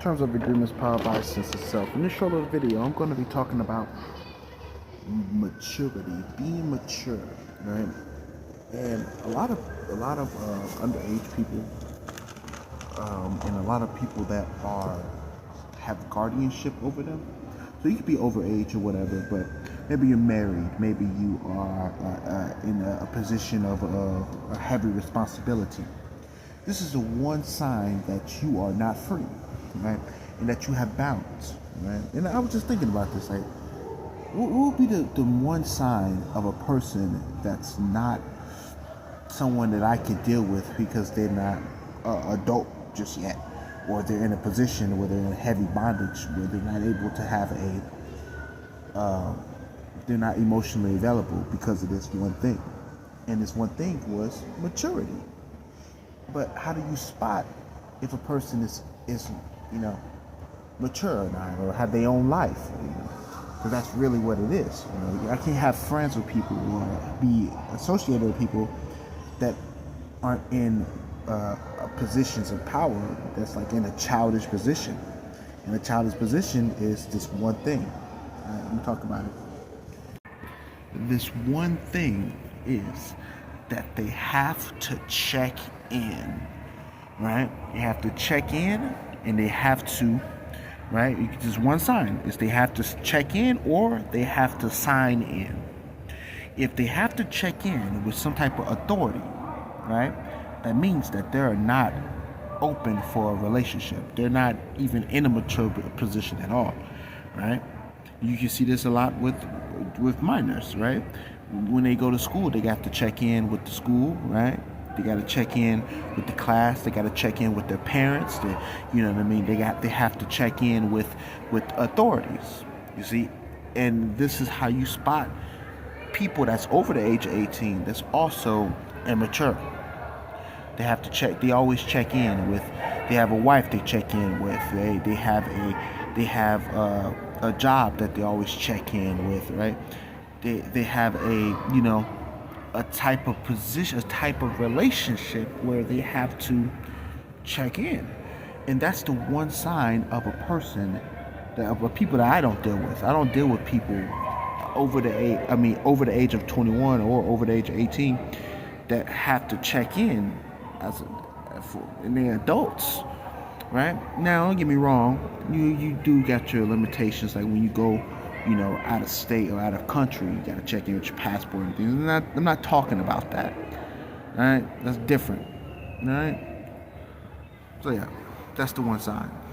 Terms of agreements powered by sense itself. In this short little video, I'm going to be talking about maturity, being mature, right? And a lot of underage people, and a lot of people that have guardianship over them. So you could be overage or whatever, but maybe you're married, maybe you are in a position of a heavy responsibility. This is the one sign that you are not free, right? And that you have balance, right? And I was just thinking about this, like, what would be the one sign of a person that's not someone that I could deal with because they're not adult just yet, or they're in a position where they're in heavy bondage, where they're not able to have they're not emotionally available because of this one thing. And this one thing was maturity. But how do you spot if a person is mature or not, or have their own life? Because that's really what it is. I can't have friends with people or be associated with people that aren't in positions of power. That's like in a childish position. And a childish position is this one thing. Let me talk about it. This one thing is that they have to check in, right? They have to check in, and they have to, right? Just one sign is they have to check in, or they have to sign in. If they have to check in with some type of authority, right, that means that they're not open for a relationship. They're not even in a mature position at all, right? You can see this a lot with minors, right? When they go to school, they got to check in with the school, right? They got to check in with the class. They got to check in with their parents. You know what I mean? They have to check in with authorities. You see, and this is how you spot people that's over the age of 18 that's also immature. They have to check. They always check in with. They have a wife they check in with. They have a job that they always check in with, right? They have a type of position, a type of relationship where they have to check in, and that's the one sign of a person of people that I don't deal with. I don't deal with people over the age of 21 or over the age of 18 that have to check in and they're adults, right? Now, don't get me wrong, you do got your limitations, like when you go out of state or out of country, you got to check in with your passport and things. I'm not talking about that. All right, that's different. All right. So yeah, that's the one sign.